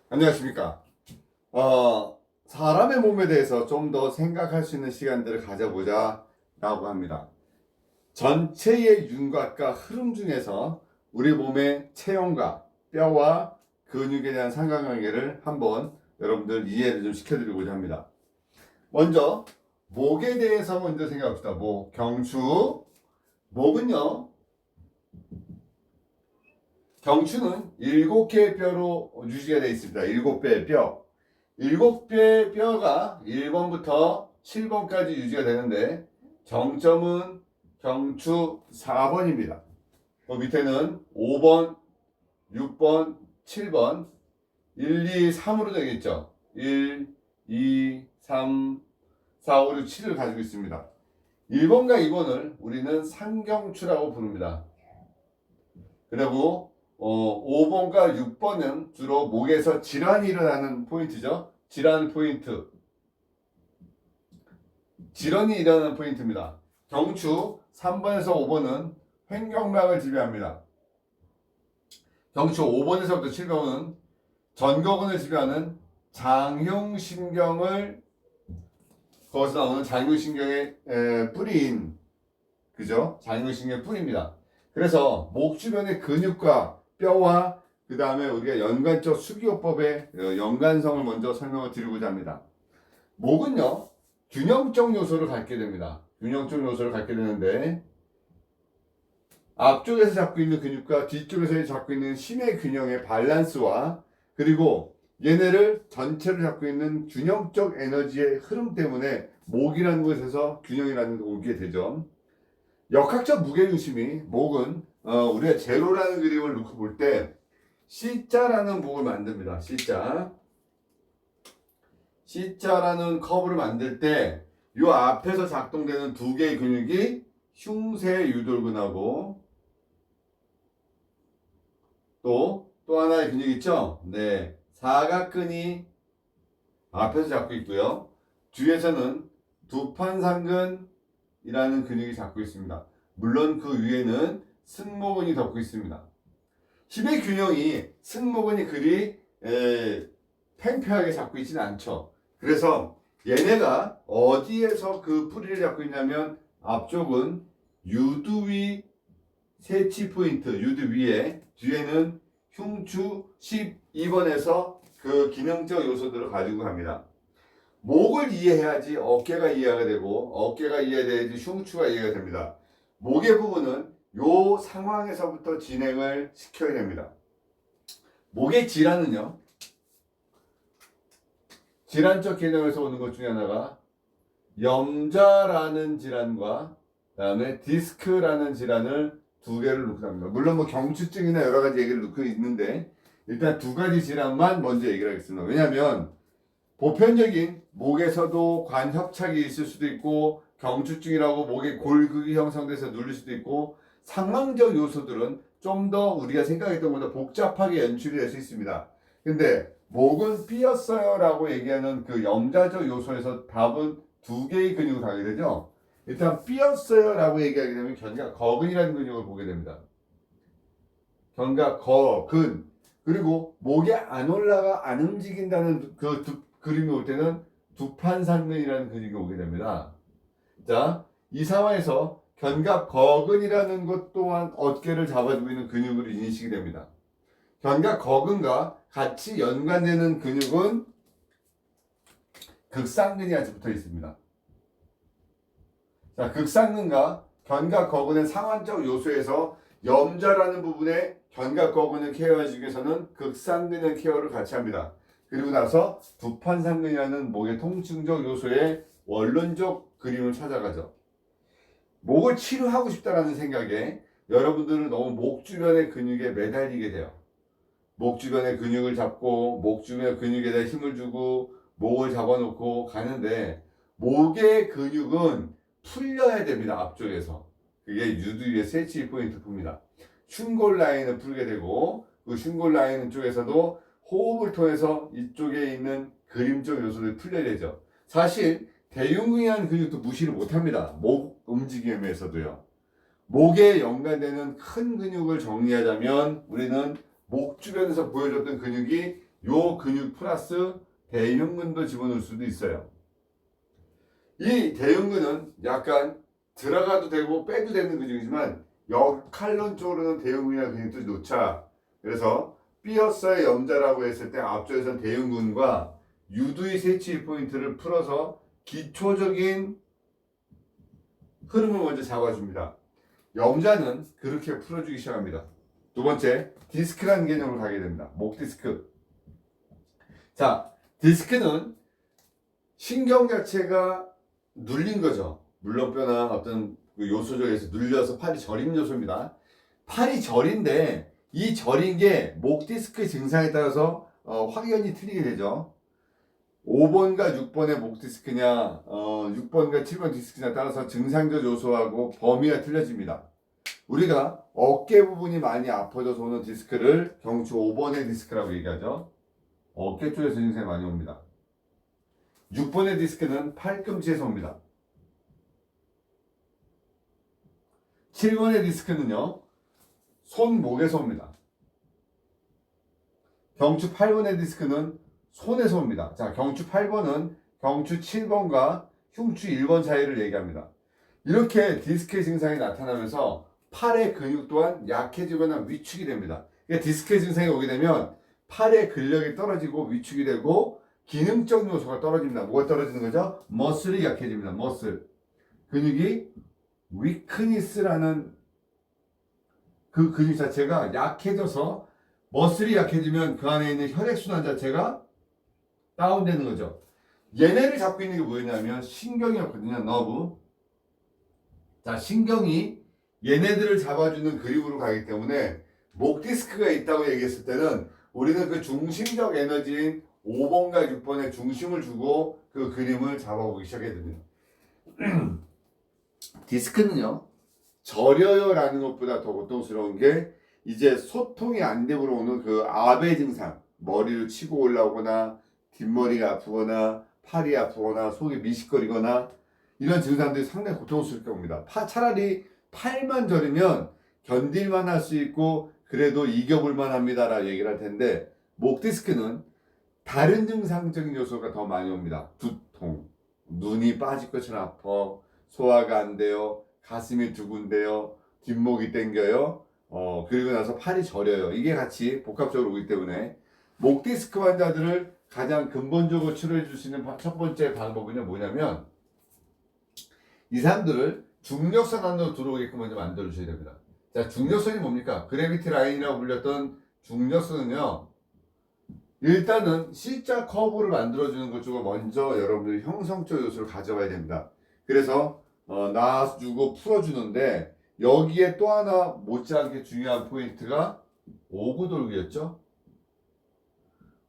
안녕하십니까. 사람의 몸에 대해서 좀 더 생각할 수 있는 시간들을 가져보자 라고 합니다. 전체의 윤곽과 흐름 중에서 우리 몸의 체형과 뼈와 근육에 대한 상관관계를 한번 여러분들 이해를 좀 시켜드리고자 합니다. 먼저 목에 대해서 먼저 생각합시다. 목, 경추. 목은요, 경추는 7개의 뼈로 유지가 되어 있습니다. 7배의 뼈. 7배의 뼈가 1번부터 7번까지 유지가 되는데 정점은 경추 4번입니다. 그 밑에는 5번, 6번, 7번, 1, 2, 3으로 되겠죠. 1, 2, 3, 4, 5, 6, 7을 가지고 있습니다. 1번과 2번을 우리는 상경추라고 부릅니다. 그리고 5번과 6번은 주로 목에서 질환이 일어나는 포인트죠. 질환 포인트. 질환이 일어나는 포인트입니다. 경추 3번에서 5번은 횡격막을 지배합니다. 경추 5번에서부터 7번은 전거근을 지배하는 장흉신경을, 거기서 나오는 장흉신경의 뿌리인, 그죠? 장흉신경의 뿌리입니다. 그래서 목 주변의 근육과 뼈와 그 다음에 우리가 연관적 수기요법의 연관성을 먼저 설명을 드리고자 합니다. 목은요, 균형적 요소를 갖게 됩니다. 균형적 요소를 갖게 되는데 앞쪽에서 잡고 있는 근육과 뒤쪽에서 잡고 있는 힘의 균형의 밸런스와 그리고 얘네를 전체를 잡고 있는 균형적 에너지의 흐름 때문에 목이라는 곳에서 균형이라는 게 오게 되죠. 역학적 무게중심이 목은 우리가 제로라는 그림을 놓고 볼 때 C자라는 목을 만듭니다. C자라는 커브를 만들 때 이 앞에서 작동되는 두 개의 근육이 흉쇄 유돌근하고 또 하나의 근육 있죠? 네, 사각근이 앞에서 잡고 있고요. 뒤에서는 두판상근이라는 근육이 잡고 있습니다. 물론 그 위에는 승모근이 덮고 있습니다. 힘의 균형이 승모근이 그리 팽팽하게 잡고 있지는 않죠. 그래서 얘네가 어디에서 그 뿌리를 잡고 있냐면 앞쪽은 유두위 세치 포인트, 유두 위에, 뒤에는 흉추 12번에서 그 기능적 요소들을 가지고 갑니다. 목을 이해해야지 어깨가 이해가 되고 어깨가 이해돼야지 흉추가 이해가 됩니다. 목의 부분은 요 상황에서부터 진행을 시켜야 됩니다. 목의 질환은요, 질환적 개념에서 오는 것 중에 하나가 염좌라는 질환과 그 다음에 디스크라는 질환을 두 개를 놓고 합니다. 물론 뭐 경추증이나 여러 가지 얘기를 놓고 있는데 일단 두 가지 질환만 먼저 얘기를 하겠습니다. 왜냐하면 보편적인 목에서도 관협착이 있을 수도 있고 경추증이라고 목에 골극이 형성돼서 눌릴 수도 있고 상황적 요소들은 좀 더 우리가 생각했던 것보다 복잡하게 연출이 될 수 있습니다. 근데 목은 삐었어요 라고 얘기하는 그 염자적 요소에서 답은 두 개의 근육을 가게 되죠. 일단 삐었어요 라고 얘기하게 되면 견갑거근이라는 근육을 보게 됩니다. 견갑거근. 그리고 목에 안 올라가 안 움직인다는 그림이 올 때는 두판상근이라는 근육이 오게 됩니다. 자, 이 상황에서 견갑거근이라는 것 또한 어깨를 잡아주고 있는 근육으로 인식이 됩니다. 견갑거근과 같이 연관되는 근육은 극상근이 같이 붙어 있습니다. 자, 극상근과 견갑거근의 상환적 요소에서 염좌라는 부분에 견갑거근을 케어해주기 위해서는 극상근의 케어를 같이 합니다. 그리고 나서 두판상근이라는 목의 통증적 요소의 원론적 그림을 찾아가죠. 목을 치료하고 싶다라는 생각에 여러분들은 너무 목 주변의 근육에 매달리게 돼요. 목 주변의 근육을 잡고 목 주변의 근육에다 힘을 주고 목을 잡아놓고 가는데 목의 근육은 풀려야 됩니다. 앞쪽에서. 그게 유두위의 세치 포인트 풉니다. 흉골 라인을 풀게 되고 그 흉골 라인 쪽에서도 호흡을 통해서 이쪽에 있는 그림적 요소를 풀려야 되죠. 사실 대흉근이라는 근육도 무시를 못합니다. 목 움직임에서도요. 목에 연관되는 큰 근육을 정리하자면 우리는 목 주변에서 보여줬던 근육이 요 근육 플러스 대흉근도 집어넣을 수도 있어요. 이 대흉근은 약간 들어가도 되고 빼도 되는 근육이지만 역할론적으로는 대흉근이나 근육도 놓자. 그래서 삐어서의 염자라고 했을 때 앞쪽에서는 대흉근과 유두의 세치 포인트를 풀어서 기초적인 흐름을 먼저 잡아줍니다. 염자는 그렇게 풀어주기 시작합니다. 두 번째, 디스크라는 개념으로 가게 됩니다. 목 디스크. 자, 디스크는 신경 자체가 눌린 거죠. 물렁뼈나 어떤 그 요소적에서 눌려서 팔이 저린 요소입니다. 팔이 저린데 이 저린 게 목 디스크 증상에 따라서 확연히 틀리게 되죠. 5번과 6번의 목 디스크냐, 6번과 7번 디스크냐에 따라서 증상적 요소하고 범위가 틀려집니다. 우리가 어깨 부분이 많이 아파져서 오는 디스크를 경추 5번의 디스크라고 얘기하죠. 어깨 쪽에서 증상이 많이 옵니다. 6번의 디스크는 팔꿈치에서 옵니다. 7번의 디스크는요, 손목에서 옵니다. 경추 8번의 디스크는 손에서 옵니다. 자, 경추 8번은 경추 7번과 흉추 1번 사이를 얘기합니다. 이렇게 디스크의 증상이 나타나면서 팔의 근육 또한 약해지거나 위축이 됩니다. 그러니까 디스크의 증상이 오게 되면 팔의 근력이 떨어지고 위축이 되고 기능적 요소가 떨어집니다. 뭐가 떨어지는 거죠? 머슬이 약해집니다. 머슬. 근육이 위크니스라는 그 근육 자체가 약해져서 머슬이 약해지면 그 안에 있는 혈액순환 자체가 다운되는 거죠. 얘네를 잡고 있는 게 뭐였냐면 신경이었거든요. 너브. 자, 신경이 얘네들을 잡아주는 그립으로 가기 때문에 목 디스크가 있다고 얘기했을 때는 우리는 그 중심적 에너지인 5번과 6번에 중심을 주고 그 그림을 잡아보기 시작해야 됩니다. 디스크는요, 저려요라는 것보다 더 고통스러운 게 이제 소통이 안 되고 오는 그 아베 증상, 머리를 치고 올라오거나 뒷머리가 아프거나 팔이 아프거나 속이 미식거리거나 이런 증상들이 상당히 고통스럽게 옵니다. 차라리 팔만 저리면 견딜만 할 수 있고 그래도 이겨볼만 합니다라고 얘기를 할 텐데 목 디스크는 다른 증상적인 요소가 더 많이 옵니다. 두통, 눈이 빠질 것처럼 아파, 소화가 안 돼요, 가슴이 두근대요, 뒷목이 땡겨요, 그리고 나서 팔이 저려요. 이게 같이 복합적으로 오기 때문에 목 디스크 환자들을 가장 근본적으로 치료해 줄 수 있는 첫 번째 방법은요, 뭐냐면 이 사람들을 중력선 안으로 들어오게끔 먼저 만들어 주셔야 됩니다. 자, 중력선이 뭡니까? 그래비티 라인이라고 불렸던 중력선은요, 일단은 C자 커브를 만들어주는 것 쪽을 먼저 여러분들이 형성적 요소를 가져가야 됩니다. 그래서 놔주고 풀어주는데 여기에 또 하나 못지않게 중요한 포인트가 오구돌기였죠.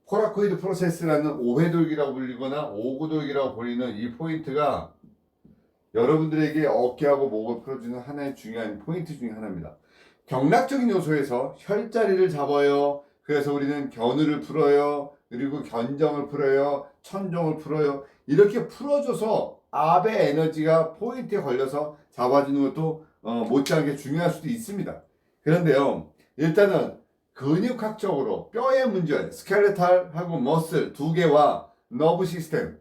코라코이드 프로세스라는 오회돌기라고 불리거나 오구돌기라고 불리는 이 포인트가 여러분들에게 어깨하고 목을 풀어주는 하나의 중요한 포인트 중에 하나입니다. 경락적인 요소에서 혈자리를 잡아요. 그래서 우리는 견우를 풀어요. 그리고 견정을 풀어요. 천정을 풀어요. 이렇게 풀어줘서 압의 에너지가 포인트에 걸려서 잡아주는 것도 못지않게 중요할 수도 있습니다. 그런데요, 일단은 근육학적으로 뼈의 문제, 스켈레탈하고 머슬 두 개와 너브 시스템,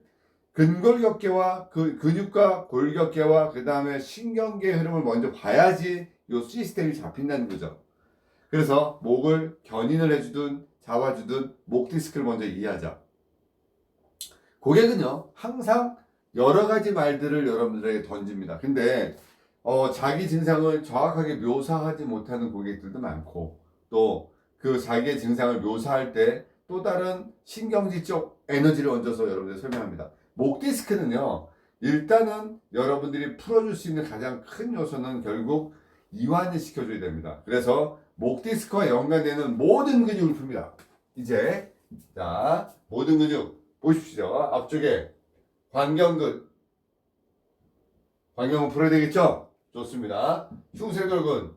근골격계와 그 근육과 골격계와 그 다음에 신경계 흐름을 먼저 봐야지 이 시스템이 잡힌다는 거죠. 그래서 목을 견인을 해주든 잡아주든 목 디스크를 먼저 이해하자. 고객은요, 항상 여러 가지 말들을 여러분들에게 던집니다. 근데 자기 증상을 정확하게 묘사하지 못하는 고객들도 많고 또 그 자기의 증상을 묘사할 때 또 다른 신경지적 에너지를 얹어서 여러분들 설명합니다. 목 디스크는요, 일단은 여러분들이 풀어줄 수 있는 가장 큰 요소는 결국 이완을 시켜줘야 됩니다. 그래서 목 디스크와 연관되는 모든 근육을 풉니다. 이제 자, 모든 근육 보십시오. 앞쪽에 관경근 풀어야 되겠죠? 좋습니다. 흉쇄골근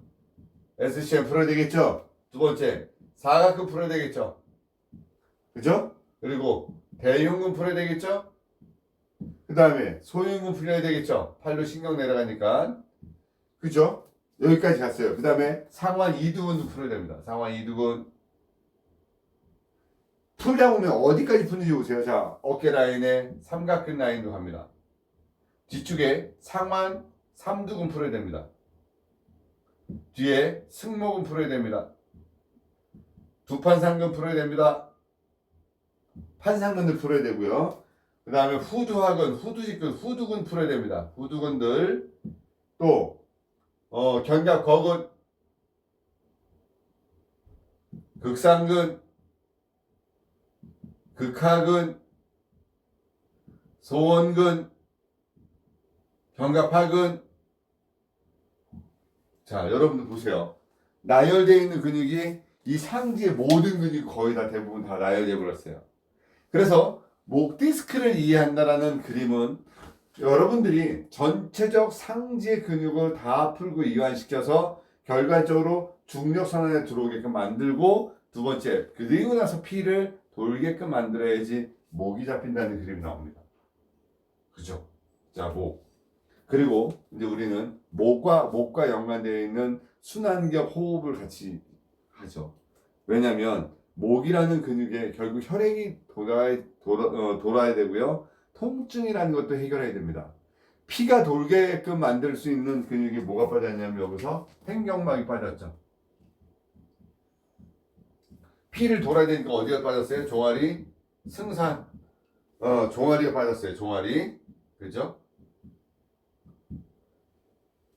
SCM 풀어야 되겠죠? 두 번째 사각근 풀어야 되겠죠? 그죠? 그리고 대흉근 풀어야 되겠죠? 그 다음에 소흉근 풀어야 되겠죠? 팔로 신경 내려가니까. 그죠? 여기까지 갔어요. 그 다음에 상완 이두근도 풀어야 됩니다. 상완 이두근. 풀다 보면 어디까지 푸는지 보세요. 자, 어깨 라인에 삼각근 라인도 갑니다. 뒤쪽에 상완 삼두근 풀어야 됩니다. 뒤에 승모근 풀어야 됩니다. 두판상근 풀어야 됩니다. 판상근들 풀어야 되고요. 그 다음에 후두하근, 후두직근, 후두근 풀어야 됩니다. 후두근들 또 견갑거근, 극상근, 극하근, 소원근, 견갑하근. 자, 여러분들 보세요. 나열되어 있는 근육이 이 상지의 모든 근육이 거의 다 대부분 다 나열되어 버렸어요. 그래서 목 디스크를 이해한다라는 그림은 여러분들이 전체적 상지의 근육을 다 풀고 이완시켜서 결과적으로 중력선언에 들어오게끔 만들고, 두 번째, 그리고 나서 피를 돌게끔 만들어야지 목이 잡힌다는 그림이 나옵니다. 그죠? 자, 목. 그리고 이제 우리는 목과 연관되어 있는 순환경 호흡을 같이 하죠. 왜냐하면 목이라는 근육에 결국 혈액이 돌아야 되고요. 통증이라는 것도 해결해야 됩니다. 피가 돌게끔 만들 수 있는 근육이 뭐가 빠졌냐면 여기서 횡격막이 빠졌죠. 피를 돌아야 되니까 어디가 빠졌어요? 종아리, 승산. 종아리가 빠졌어요. 종아리. 그죠?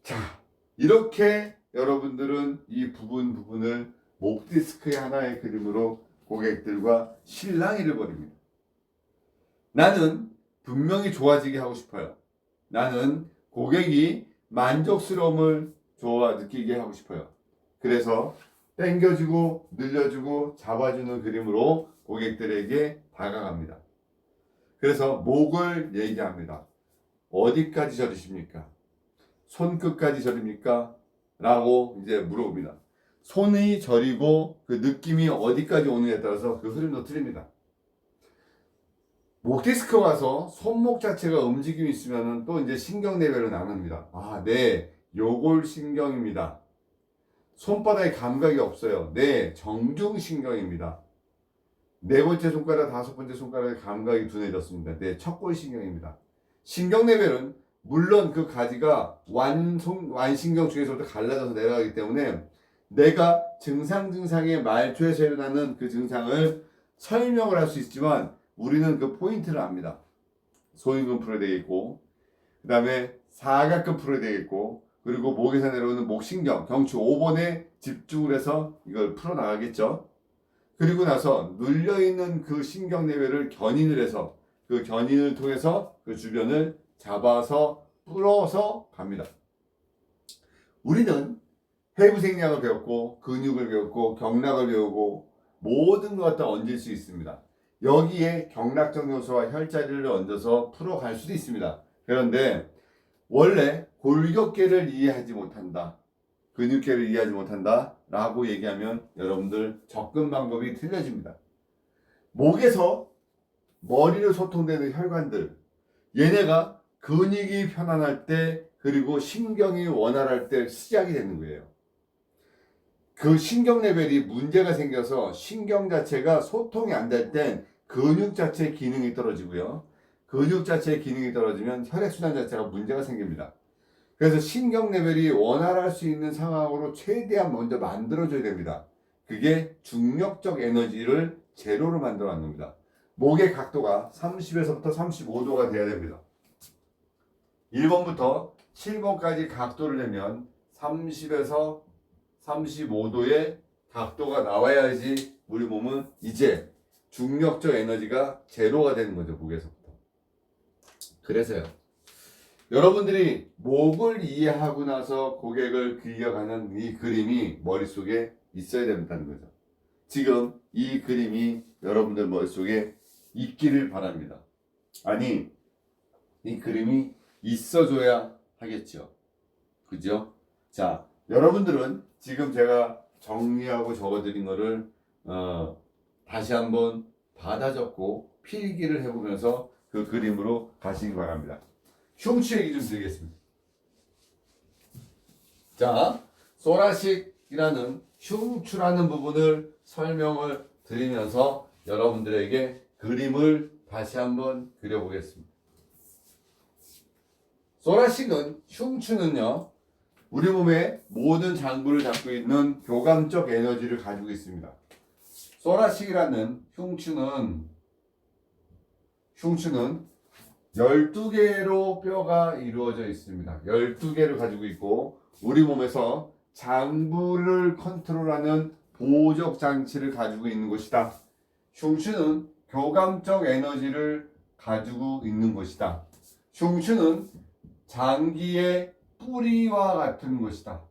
자, 이렇게 여러분들은 이 부분을 목 디스크의 하나의 그림으로 고객들과 실랑이를 벌입니다. 나는 분명히 좋아지게 하고 싶어요. 나는 고객이 만족스러움을 느끼게 하고 싶어요. 그래서 당겨주고 늘려주고 잡아주는 그림으로 고객들에게 다가갑니다. 그래서 목을 얘기합니다. 어디까지 저리십니까? 손끝까지 저립니까? 라고 이제 물어봅니다. 손이 저리고 그 느낌이 어디까지 오느냐에 따라서 그 흐름도 틀립니다. 목 디스크 와서 손목 자체가 움직임이 있으면 또 이제 신경 레벨로 나눕니다. 아, 네, 요골 신경입니다. 손바닥에 감각이 없어요. 네, 정중신경입니다. 네 번째 손가락, 다섯 번째 손가락에 감각이 둔해졌습니다. 네, 척골 신경입니다. 신경 레벨은 물론 그 가지가 완신경 중에서부터 갈라져서 내려가기 때문에 내가 증상의 말초에서 일어나는 그 증상을 설명을 할 수 있지만 우리는 그 포인트를 압니다. 소인근 풀어야 되겠고, 그 다음에 사각근 풀어야 되겠고, 그리고 목에서 내려오는 목신경, 경추 5번에 집중을 해서 이걸 풀어나가겠죠. 그리고 나서 눌려있는 그 신경 레벨을 견인을 해서 그 견인을 통해서 그 주변을 잡아서 풀어서 갑니다. 우리는 해부생략을 배웠고 근육을 배웠고 경락을 배우고 모든 것 다 얹을 수 있습니다. 여기에 경락적 요소와 혈자리를 얹어서 풀어갈 수도 있습니다. 그런데 원래 골격계를 이해하지 못한다, 근육계를 이해하지 못한다 라고 얘기하면 여러분들 접근 방법이 틀려집니다. 목에서 머리로 소통되는 혈관들, 얘네가 근육이 편안할 때 그리고 신경이 원활할 때 시작이 되는 거예요. 그 신경 레벨이 문제가 생겨서 신경 자체가 소통이 안 될 땐 근육 자체의 기능이 떨어지고요. 근육 자체의 기능이 떨어지면 혈액순환 자체가 문제가 생깁니다. 그래서 신경 레벨이 원활할 수 있는 상황으로 최대한 먼저 만들어줘야 됩니다. 그게 중력적 에너지를 제로로 만들어 놓는 겁니다. 목의 각도가 30에서부터 35도가 돼야 됩니다. 1번부터 7번까지 각도를 내면 30에서 35도의 각도가 나와야지 우리 몸은 이제 중력적 에너지가 제로가 되는 거죠. 목에서부터. 그래서요, 여러분들이 목을 이해하고 나서 고객을 기억하는 이 그림이 머릿속에 있어야 된다는 거죠. 지금 이 그림이 여러분들 머릿속에 있기를 바랍니다. 아니, 이 그림이 있어줘야 하겠죠. 그죠? 자, 여러분들은 지금 제가 정리하고 적어드린 거를 다시 한번 받아 적고 필기를 해보면서 그 그림으로 가시기 바랍니다. 흉추 얘기 좀 드리겠습니다. 자, 소라식이라는 흉추라는 부분을 설명을 드리면서 여러분들에게 그림을 다시 한번 그려보겠습니다. 소라식은 흉추는요, 우리 몸의 모든 장부를 잡고 있는 교감적 에너지를 가지고 있습니다. 소라식이라는 흉추는 12개로 뼈가 이루어져 있습니다. 12개를 가지고 있고 우리 몸에서 장부를 컨트롤하는 보호적 장치를 가지고 있는 것이다. 흉추는 교감적 에너지를 가지고 있는 것이다. 흉추는 장기의 뿌리와 같은 것이다.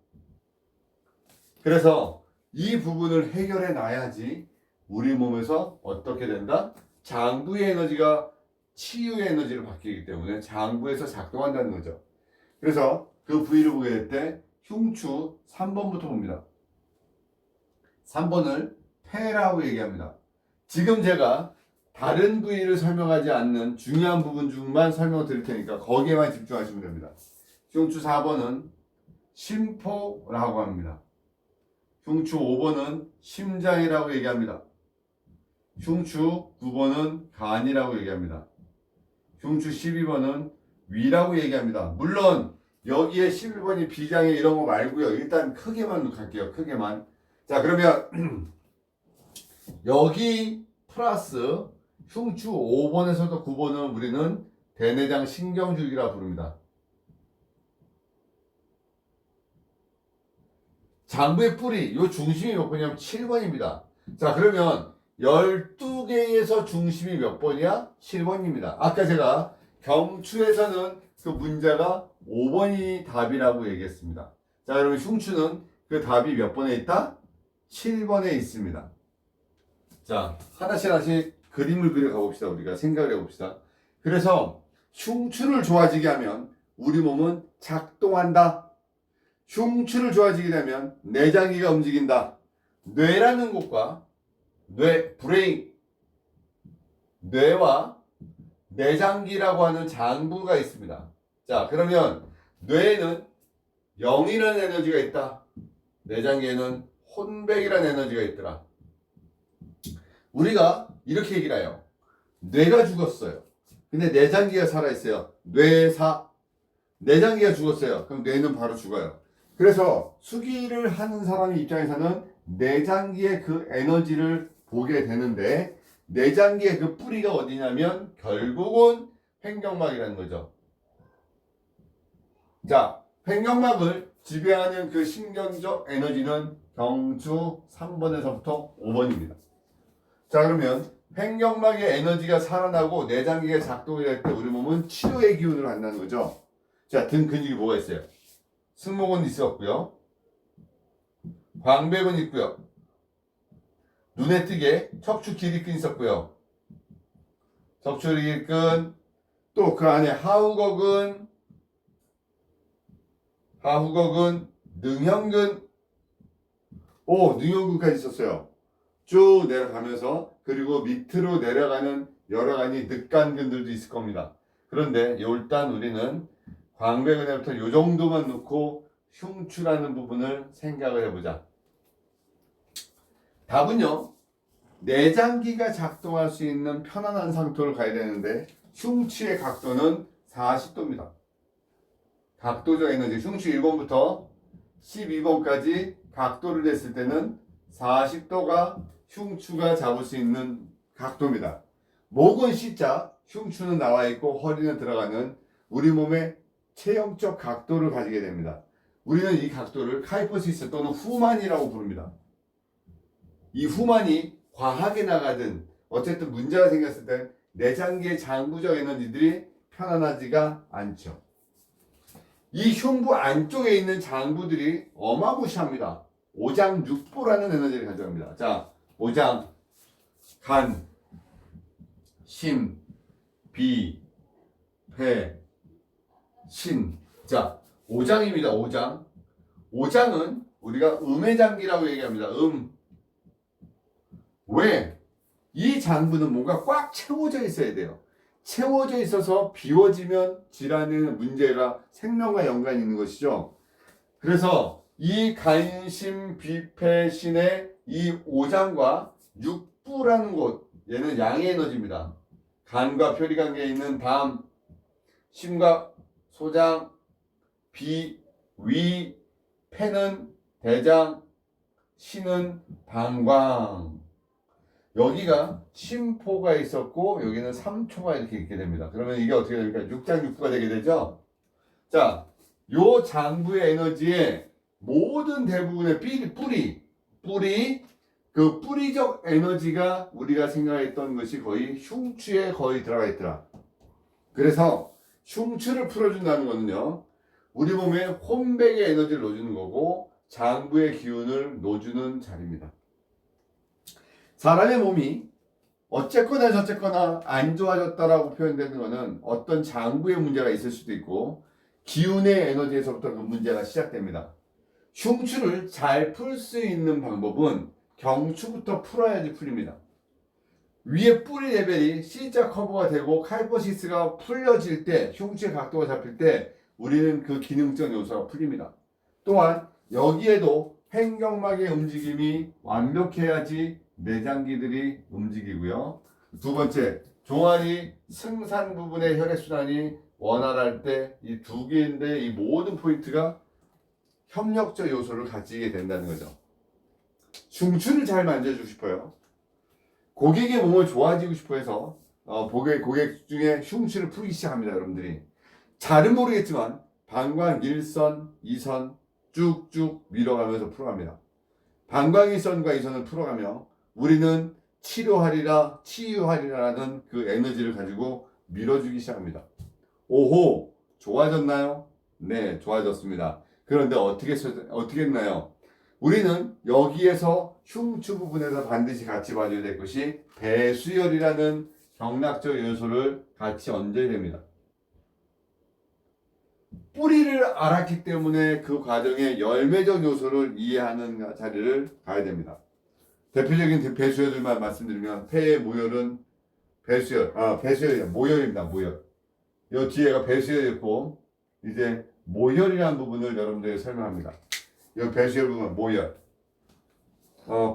그래서 이 부분을 해결해 놔야지 우리 몸에서 어떻게 된다? 장부의 에너지가 치유의 에너지로 바뀌기 때문에 장부에서 작동한다는 거죠. 그래서 그 부위를 보게 될 때 흉추 3번부터 봅니다. 3번을 폐라고 얘기합니다. 지금 제가 다른 부위를 설명하지 않는 중요한 부분 중만 설명을 드릴 테니까 거기에만 집중하시면 됩니다. 흉추 4번은 심포라고 합니다. 흉추 5번은 심장이라고 얘기합니다. 흉추 9번은 간이라고 얘기합니다. 흉추 12번은 위라고 얘기합니다. 물론 여기에 11번이 비장애 이런 거 말고요. 일단 크게만 갈게요. 크게만. 자, 그러면 여기 플러스 흉추 5번에서도 9번은 우리는 대내장 신경줄기라 부릅니다. 장부의 뿌리, 요 중심이 몇 번이냐면 7번입니다. 자, 그러면 12개에서 중심이 몇 번이야? 7번입니다. 아까 제가 경추에서는 그 문제가 5번이 답이라고 얘기했습니다. 자, 그러면 흉추는 그 답이 몇 번에 있다? 7번에 있습니다. 자, 하나씩 그림을 그려 가봅시다. 우리가 생각을 해봅시다. 그래서 흉추를 좋아지게 하면 우리 몸은 작동한다. 흉추를 좋아지게 되면 내장기가 움직인다. 뇌라는 곳과 브레인, 뇌와 내장기라고 하는 장부가 있습니다. 자, 그러면 뇌에는 0이라는 에너지가 있다. 내장기에는 혼백이라는 에너지가 있더라. 우리가 이렇게 얘기를 해요. 뇌가 죽었어요. 근데 내장기가 살아있어요. 뇌사. 내장기가 죽었어요. 그럼 뇌는 바로 죽어요. 그래서 수기를 하는 사람 입장에서는 내장기의 그 에너지를 보게 되는데 내장기의 그 뿌리가 어디냐면 결국은 횡격막이라는 거죠. 자, 횡격막을 지배하는 그 신경적 에너지는 경추 3번에서부터 5번입니다. 자, 그러면 횡격막의 에너지가 살아나고 내장기가 작동이 될 때 우리 몸은 치료의 기운을 갖는다는 거죠. 자, 등 근육이 뭐가 있어요? 승모근 있었고요. 광배근 있고요. 눈에 띄게 척추 기립근 있었고요. 척추 기립근, 또 그 안에 하우거근, 능형근, 능형근까지 있었어요. 쭉 내려가면서 그리고 밑으로 내려가는 여러 가지 늑간근들도 있을 겁니다. 그런데 일단 우리는 광배근에부터 이 정도만 놓고 흉추라는 부분을 생각을 해보자. 답은요, 내장기가 작동할 수 있는 편안한 상태로 가야 되는데 흉추의 각도는 40도입니다. 각도적 에너지, 흉추 1번부터 12번까지 각도를 냈을 때는 40도가 흉추가 잡을 수 있는 각도입니다. 목은 C자, 흉추는 나와 있고 허리는 들어가는 우리 몸의 체형적 각도를 가지게 됩니다. 우리는 이 각도를 카이포시스 또는 후만이라고 부릅니다. 이 후만이 과하게 나가든 어쨌든 문제가 생겼을 때 내장기의 장부적 에너지들이 편안하지가 않죠. 이 흉부 안쪽에 있는 장부들이 어마무시합니다. 오장육부라는 에너지를 가져갑니다. 자, 오장, 간, 심, 비, 배, 신. 자, 오장입니다. 오장. 오장은 우리가 음해장기라고 얘기합니다. 왜? 이 장부는 뭔가 꽉 채워져 있어야 돼요. 채워져 있어서 비워지면 질환에는 문제가 생명과 연관이 있는 것이죠. 그래서 이 간심 비패신의 이 오장과 육부라는 곳, 얘는 양의 에너지입니다. 간과 표리 관계에 있는 담, 심과 소장, 비, 위, 폐는 대장, 신은 방광. 여기가 심포가 있었고 여기는 삼초가 이렇게 있게 됩니다. 그러면 이게 어떻게 됩니까? 6장 6부가 되게 되죠. 자, 요 장부의 에너지의 모든 대부분의 뿌리, 그 뿌리적 에너지가 우리가 생각했던 것이 거의 흉추에 거의 들어가 있더라. 그래서 흉추를 풀어준다는 거는요, 우리 몸에 혼백의 에너지를 넣어주는 거고 장부의 기운을 넣어주는 자리입니다. 사람의 몸이 어쨌거나 저쨌거나 안 좋아졌다라고 표현되는 것은 어떤 장부의 문제가 있을 수도 있고 기운의 에너지에서부터 그 문제가 시작됩니다. 흉추를 잘 풀 수 있는 방법은 경추부터 풀어야지 풀립니다. 위에 뿌리 레벨이 C자 커버가 되고 칼포시스가 풀려질 때, 흉추의 각도가 잡힐 때 우리는 그 기능적 요소가 풀립니다. 또한 여기에도 횡격막의 움직임이 완벽해야지 내장기들이 움직이고요. 두 번째, 종아리 승산 부분의 혈액순환이 원활할 때 이 두 개인데 이 모든 포인트가 협력적 요소를 가지게 된다는 거죠. 흉추를 잘 만져주고 싶어요. 고객의 몸을 좋아지고 싶어 해서 고객 중에 흉추를 풀기 시작합니다. 여러분들이 잘은 모르겠지만 방광 1선, 2선 쭉쭉 밀어가면서 풀어갑니다. 방광 1선과 2선을 풀어가며 우리는 치유하리라라는 그 에너지를 가지고 밀어주기 시작합니다. 오호, 좋아졌나요? 네, 좋아졌습니다. 그런데 어떻게 했나요? 우리는 여기에서 흉추 부분에서 반드시 같이 봐줘야 될 것이 배수혈이라는 경락적 요소를 같이 얹어야 됩니다. 뿌리를 알았기 때문에 그 과정의 열매적 요소를 이해하는 자리를 가야 됩니다. 대표적인 배수혈들만 말씀드리면 폐의 모혈은 배수혈이야. 모혈입니다. 모혈. 이 뒤에가 배수혈이었고 이제 모혈이라는 부분을 여러분들에게 설명합니다. 이 배수혈 부분 모혈.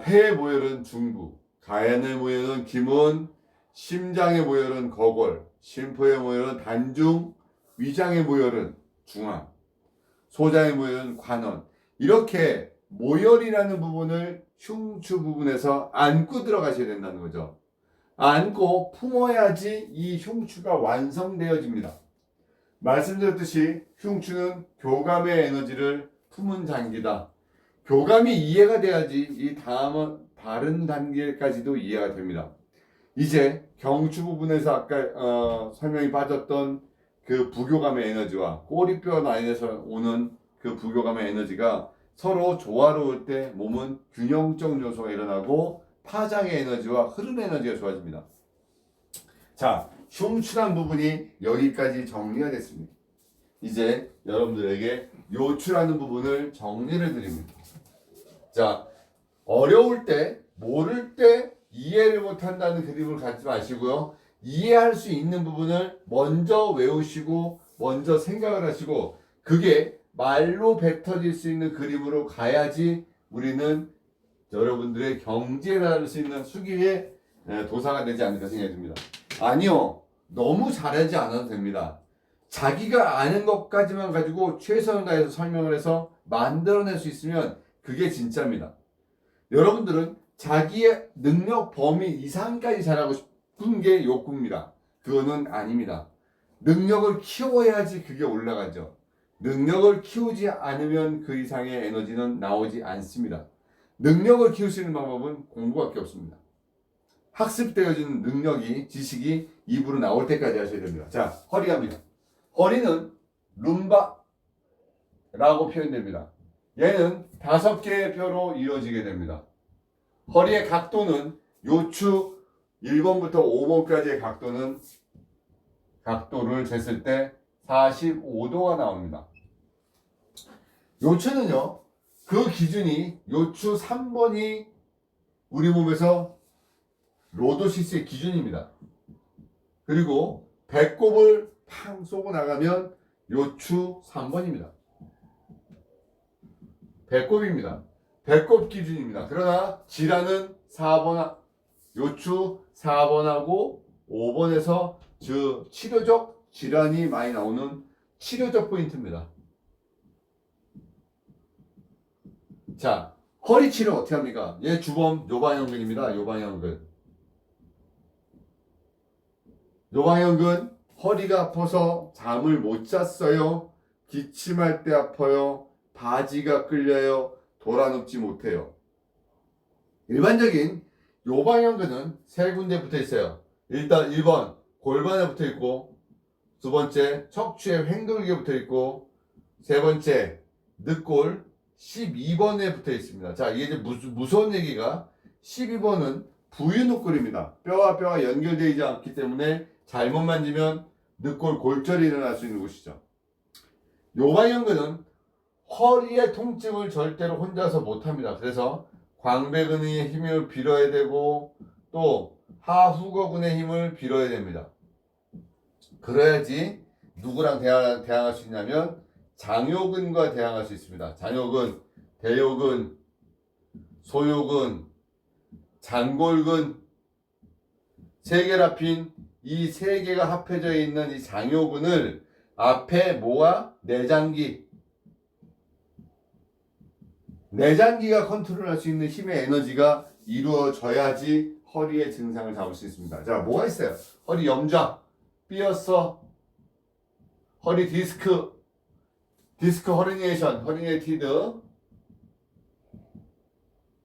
폐의 모혈은 중부, 가연의 모혈은 기문, 심장의 모혈은 거골, 심포의 모혈은 단중, 위장의 모혈은 중앙, 소장의 모혈은 관원. 이렇게 모혈이라는 부분을 흉추 부분에서 안고 들어가셔야 된다는 거죠. 안고 품어야지 이 흉추가 완성되어집니다. 말씀드렸듯이 흉추는 교감의 에너지를 품은 장기다. 교감이 이해가 돼야지 이 다른 단계까지도 이해가 됩니다. 이제 경추 부분에서 아까 설명이 빠졌던 그 부교감의 에너지와 꼬리뼈 라인에서 오는 그 부교감의 에너지가 서로 조화로울 때 몸은 균형적 요소가 일어나고 파장의 에너지와 흐름 에너지가 좋아집니다. 자, 흉추란 부분이 여기까지 정리가 됐습니다. 이제 여러분들에게 요추라는 부분을 정리를 드립니다. 자, 어려울 때, 모를 때 이해를 못한다는 그림을 갖지 마시고요. 이해할 수 있는 부분을 먼저 외우시고 먼저 생각을 하시고 그게 말로 뱉어질 수 있는 그림으로 가야지 우리는 여러분들의 경지에 달할 수 있는 수기의 도사가 되지 않을까 생각이 듭니다. 아니요. 너무 잘하지 않아도 됩니다. 자기가 아는 것까지만 가지고 최선을 다해서 설명을 해서 만들어낼 수 있으면 그게 진짜입니다. 여러분들은 자기의 능력 범위 이상까지 잘하고 싶은 게 욕구입니다. 그거는 아닙니다. 능력을 키워야지 그게 올라가죠. 능력을 키우지 않으면 그 이상의 에너지는 나오지 않습니다. 능력을 키울 수 있는 방법은 공부밖에 없습니다. 학습되어진 능력이, 지식이 입으로 나올 때까지 하셔야 됩니다. 자, 허리 갑니다. 허리는 룸바라고 표현됩니다. 얘는 5개의 뼈로 이루어지게 됩니다. 허리의 각도는 요추 1번부터 5번까지의 각도를 쟀을 때 45도가 나옵니다. 요추는요, 그 기준이 요추 3번이 우리 몸에서 로도시스의 기준입니다. 그리고 배꼽을 팡 쏘고 나가면 요추 3번입니다. 배꼽입니다. 배꼽 기준입니다. 그러나 지라는 4번, 요추 4번하고 5번에서 치료적 질환이 많이 나오는 치료적 포인트입니다. 자, 허리 치료 어떻게 합니까? 얘 주범 요방형근입니다. 요방형근. 요방형근 허리가 아파서 잠을 못 잤어요. 기침할 때 아파요. 바지가 끌려요. 돌아눕지 못해요. 일반적인 요방형근은 세 군데 붙어 있어요. 일단 1번 골반에 붙어 있고, 두 번째 척추의 횡돌기에 붙어 있고, 세 번째 늑골 12번에 붙어 있습니다. 자, 이게 이제 무서운 얘기가 12번은 부유늑골입니다. 뼈와 뼈가 연결되어 있지 않기 때문에 잘못 만지면 늑골 골절이 일어날 수 있는 곳이죠. 요방형근은 허리의 통증을 절대로 혼자서 못합니다. 그래서 광배근의 힘을 빌어야 되고 또 하후거근의 힘을 빌어야 됩니다. 그래야지 누구랑 대항할 수 있냐면 장요근과 대항할 수 있습니다. 장요근, 대요근, 소요근, 장골근, 세 개를 합힌 이 세 개가 합해져 있는 이 장요근을 앞에 뭐가? 내장기가 컨트롤할 수 있는 힘의 에너지가 이루어져야지 허리의 증상을 잡을 수 있습니다. 자, 뭐가 있어요? 허리 염좌, 삐었어, 허리 디스크 허리니에이션, 허리니에티드,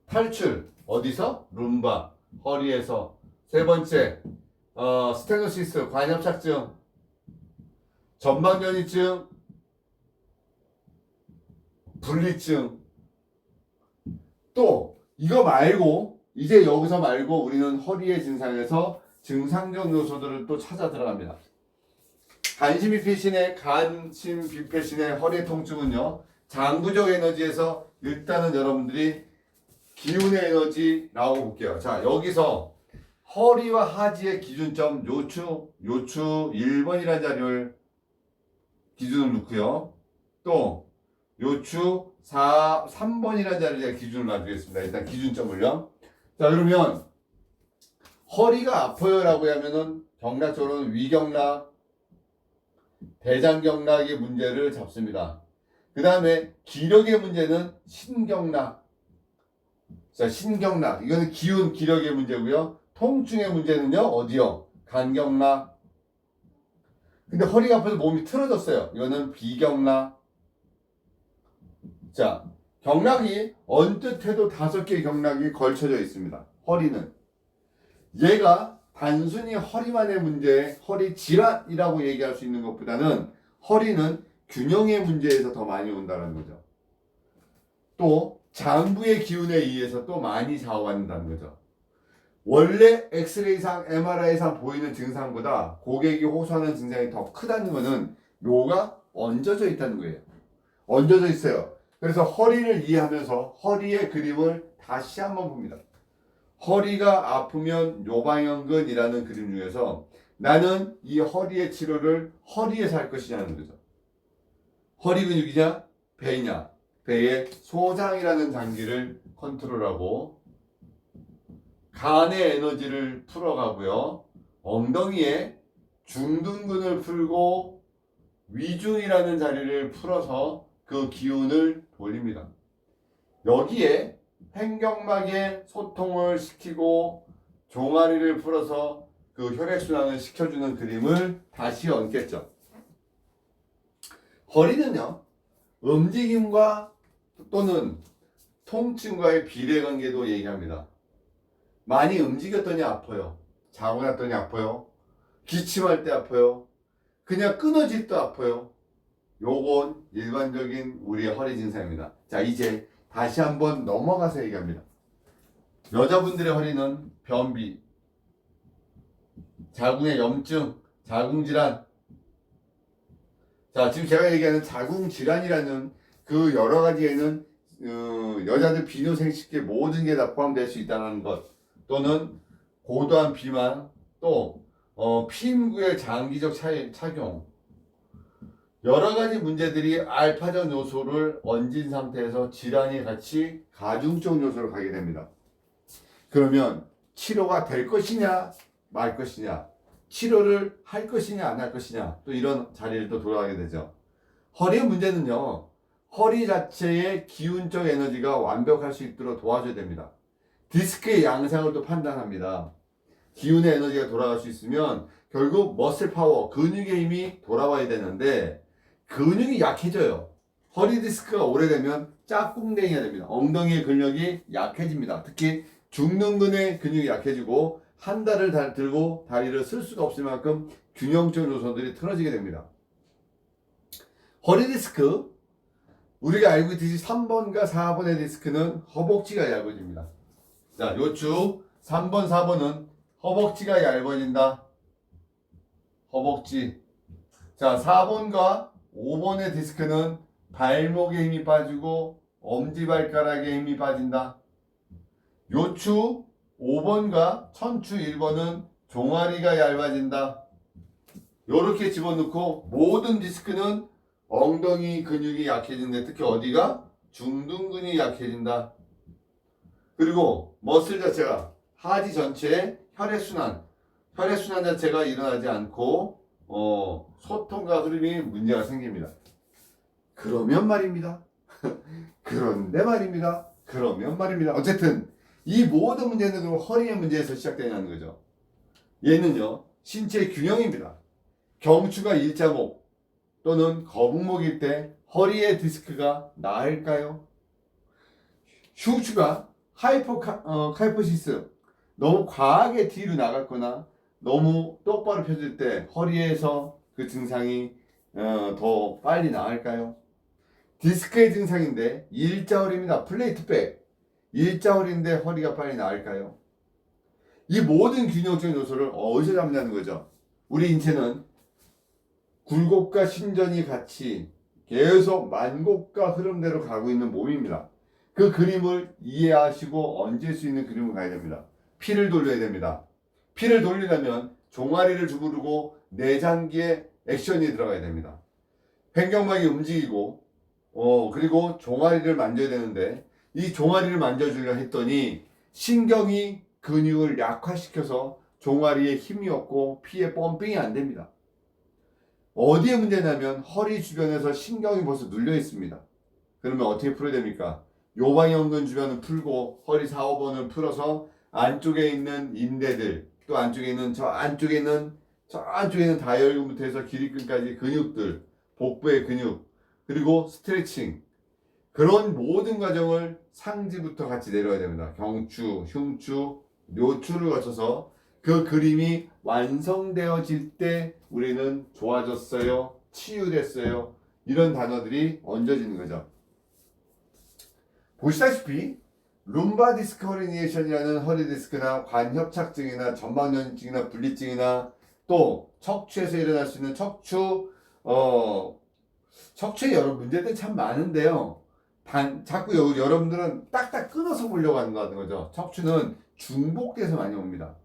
탈출, 어디서? 룸바, 허리에서. 세 번째, 스테노시스, 관엽착증, 전방전이증, 분리증. 또 이거 말고 이제 여기서 말고 우리는 허리의 증상에서 증상적 요소들을 또 찾아 들어갑니다. 간심 비폐신의 허리 통증은요, 장부적 에너지에서 일단은 여러분들이 기운의 에너지 나오고 볼게요. 자, 여기서 허리와 하지의 기준점 요추 1번이라는 자리를 기준으로 놓고요. 또 요추 3번이라는 자리에 기준을 놔두겠습니다. 일단 기준점을요. 자, 그러면 허리가 아파요 라고 하면은 경락적으로는 위경락, 대장경락의 문제를 잡습니다. 그 다음에 기력의 문제는 신경락. 자, 신경락. 이거는 기운, 기력의 문제고요. 통증의 문제는요, 어디요? 간경락. 근데 허리가 아파서 몸이 틀어졌어요. 이거는 비경락. 자, 경락이 언뜻 해도 5개의 경락이 걸쳐져 있습니다. 허리는. 얘가 단순히 허리만의 문제, 허리 질환이라고 얘기할 수 있는 것보다는 허리는 균형의 문제에서 더 많이 온다는 거죠. 또 장부의 기운에 의해서 또 많이 좌우받는다는 거죠. 원래 엑스레이상, MRI상 보이는 증상보다 고객이 호소하는 증상이 더 크다는 것은 묘가 얹어져 있다는 거예요. 얹어져 있어요. 그래서 허리를 이해하면서 허리의 그림을 다시 한번 봅니다. 허리가 아프면 요방형근이라는 그림 중에서 나는 이 허리의 치료를 허리에서 할 것이냐는 거죠. 허리 근육이냐? 배이냐? 배의 소장이라는 장기를 컨트롤하고 간의 에너지를 풀어가고요. 엉덩이에 중둔근을 풀고 위중이라는 자리를 풀어서 그 기운을 돌립니다. 여기에 횡격막의 소통을 시키고 종아리를 풀어서 그 혈액순환을 시켜주는 그림을 다시 얹겠죠. 허리는요, 움직임과 또는 통증과의 비례관계도 얘기합니다. 많이 움직였더니 아파요. 자고 났더니 아파요. 기침할 때 아파요. 그냥 끊어질 때 아파요. 요건 일반적인 우리의 허리 증상입니다. 자, 이제 다시 한번 넘어가서 얘기합니다. 여자분들의 허리는 변비, 자궁의 염증, 자궁질환. 자, 지금 제가 얘기하는 자궁질환이라는 그 여러 가지에는 여자들 비뇨생식계 모든 게 다 포함될 수 있다는 것, 또는 고도한 비만, 또 피임구의 장기적 착용, 여러 가지 문제들이 알파적 요소를 얹은 상태에서 질환이 같이 가중적 요소로 가게 됩니다. 그러면 치료가 될 것이냐 말 것이냐, 치료를 할 것이냐 안 할 것이냐, 또 이런 자리를 또 돌아가게 되죠. 허리의 문제는요, 허리 자체의 기운적 에너지가 완벽할 수 있도록 도와줘야 됩니다. 디스크의 양상을 또 판단합니다. 기운의 에너지가 돌아갈 수 있으면 결국 머슬 파워, 근육의 힘이 돌아와야 되는데 근육이 약해져요. 허리 디스크가 오래되면 짝꿍댕이가 됩니다. 엉덩이의 근력이 약해집니다. 특히 중둔근의 근육이 약해지고 한 달을 들고 다리를 쓸 수가 없을 만큼 균형적 노선들이 틀어지게 됩니다. 허리 디스크, 우리가 알고 있듯이 3번과 4번의 디스크는 허벅지가 얇아집니다. 자, 요축 3번, 4번은 허벅지가 얇아진다. 허벅지. 자, 4번과 5번의 디스크는 발목에 힘이 빠지고 엄지발가락에 힘이 빠진다. 요추 5번과 천추 1번은 종아리가 얇아진다. 요렇게 집어넣고 모든 디스크는 엉덩이 근육이 약해진다. 특히 어디가? 중둔근이 약해진다. 그리고 머슬 자체가 하지 전체에 혈액순환 자체가 일어나지 않고 소통과 흐름이 문제가 생깁니다. 그러면 말입니다. 그런데 말입니다. 그러면 말입니다. 어쨌든 이 모든 문제는 그럼 허리의 문제에서 시작되는 거죠. 얘는요, 신체 균형입니다. 경추가 일자목 또는 거북목일 때 허리의 디스크가 나을까요? 흉추가 하이포시스 너무 과하게 뒤로 나갔거나 너무 똑바로 펴질 때 허리에서 그 증상이 더 빨리 나을까요? 디스크의 증상인데 일자허리입니다. 플레이트백. 일자허리인데 허리가 빨리 나을까요? 이 모든 균형적 요소를 어디서 잡냐는 거죠. 우리 인체는 굴곡과 신전이 같이 계속 만곡과 흐름대로 가고 있는 몸입니다. 그 그림을 이해하시고 얹을 수 있는 그림을 가야 됩니다. 피를 돌려야 됩니다. 피를 돌리려면 종아리를 주무르고 내장기에 액션이 들어가야 됩니다. 횡격막이 움직이고 그리고 종아리를 만져야 되는데 이 종아리를 만져주려 했더니 신경이 근육을 약화시켜서 종아리에 힘이 없고 피에 펌핑이 안 됩니다. 어디에 문제냐면 허리 주변에서 신경이 벌써 눌려 있습니다. 그러면 어떻게 풀어야 됩니까? 요방연근 주변을 풀고 허리 4, 5번을 풀어서 안쪽에 있는 인대들, 또 안쪽에 있는 저 안쪽에 있는 다혈근부터 해서 기립근까지 근육들, 복부의 근육, 그리고 스트레칭, 그런 모든 과정을 상지부터 같이 내려야 됩니다. 경추, 흉추, 요추를 거쳐서 그 그림이 완성되어질 때 우리는 좋아졌어요, 치유됐어요, 이런 단어들이 얹어지는 거죠. 보시다시피 룸바 디스크 허리니에이션이라는 허리 디스크나 관협착증이나 전방전증이나 분리증이나 또 척추에서 일어날 수 있는 척추에 여러 문제들이 참 많은데요. 자꾸 여러분들은 딱딱 끊어서 보려고 하는 거죠. 척추는 중복돼서 많이 옵니다.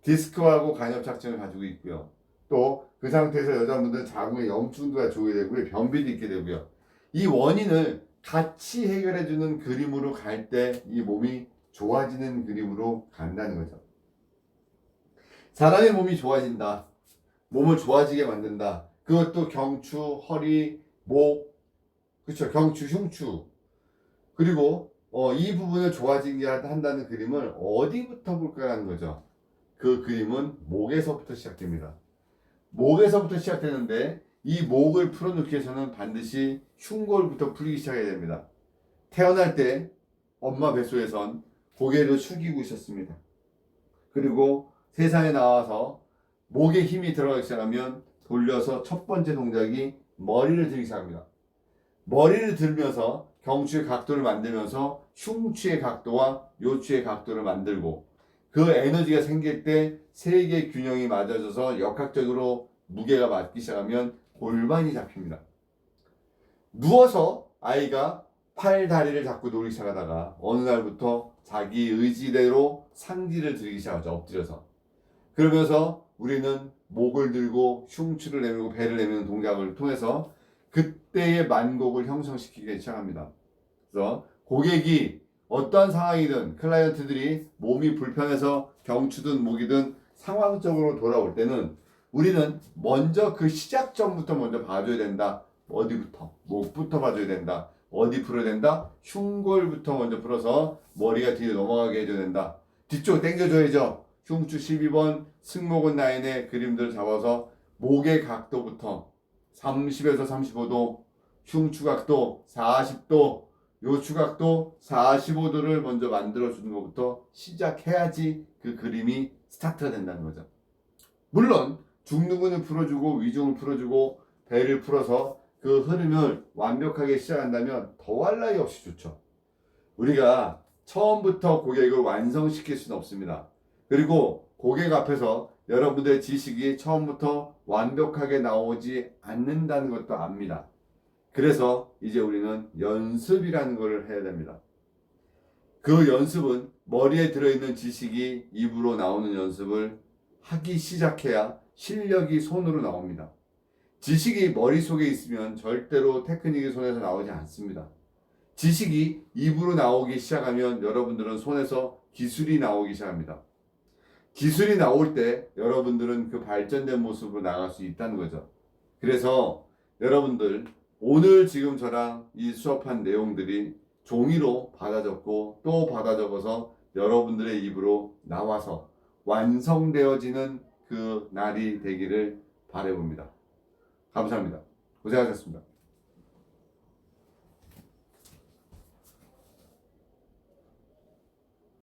디스크하고 간협착증을 가지고 있고요. 또 그 상태에서 여자분들은 자궁의 염증도가 좋게 되고요. 변비도 있게 되고요. 이 원인을 같이 해결해주는 그림으로 갈 때 이 몸이 좋아지는 그림으로 간다는 거죠. 사람의 몸이 좋아진다. 몸을 좋아지게 만든다. 그것도 경추, 허리, 목, 그렇죠. 경추, 흉추. 그리고 이 부분을 좋아지게 한다는 그림을 어디부터 볼까라는 거죠. 그 그림은 목에서부터 시작됩니다. 목에서부터 시작되는데 이 목을 풀어놓기 위해서는 반드시 흉골부터 풀기 시작해야 됩니다. 태어날 때 엄마 뱃속에선 고개를 숙이고 있었습니다. 그리고 세상에 나와서 목에 힘이 들어가기 시작하면 돌려서 첫 번째 동작이 머리를 들기 시작합니다. 머리를 들면서 경추의 각도를 만들면서 흉추의 각도와 요추의 각도를 만들고 그 에너지가 생길 때 세 개의 균형이 맞아져서 역학적으로 무게가 맞기 시작하면 골반이 잡힙니다. 누워서 아이가 팔, 다리를 잡고 놀기 시작하다가 어느 날부터 자기 의지대로 상지를 들기 시작하죠. 엎드려서. 그러면서 우리는 목을 들고 흉추를 내밀고 배를 내미는 동작을 통해서 그때의 만곡을 형성시키기 시작합니다. 그래서 고객이 어떠한 상황이든 클라이언트들이 몸이 불편해서 경추든 목이든 상황적으로 돌아올 때는 우리는 먼저 그 시작점부터 먼저 봐줘야 된다. 어디부터? 목부터 봐줘야 된다. 어디 풀어야 된다? 흉골부터 먼저 풀어서 머리가 뒤로 넘어가게 해줘야 된다. 뒤쪽 당겨줘야죠. 흉추 12번 승모근 라인의 그림들 잡아서 목의 각도부터 30에서 35도, 흉추 각도 40도, 요추 각도 45도를 먼저 만들어주는 것부터 시작해야지 그 그림이 스타트가 된다는 거죠. 물론 중둔근을 풀어주고 위중을 풀어주고 배를 풀어서 그 흐름을 완벽하게 시작한다면 더할 나위 없이 좋죠. 우리가 처음부터 고객을 완성시킬 수는 없습니다. 그리고 고객 앞에서 여러분들의 지식이 처음부터 완벽하게 나오지 않는다는 것도 압니다. 그래서 이제 우리는 연습이라는 것을 해야 됩니다. 그 연습은 머리에 들어있는 지식이 입으로 나오는 연습을 하기 시작해야 실력이 손으로 나옵니다. 지식이 머릿속에 있으면 절대로 테크닉이 손에서 나오지 않습니다. 지식이 입으로 나오기 시작하면 여러분들은 손에서 기술이 나오기 시작합니다. 기술이 나올 때 여러분들은 그 발전된 모습으로 나갈 수 있다는 거죠. 그래서 여러분들 오늘 지금 저랑 이 수업한 내용들이 종이로 받아 적고 또 받아 적어서 여러분들의 입으로 나와서 완성되어지는 그 날이 되기를 바라봅니다. 감사합니다. 고생하셨습니다.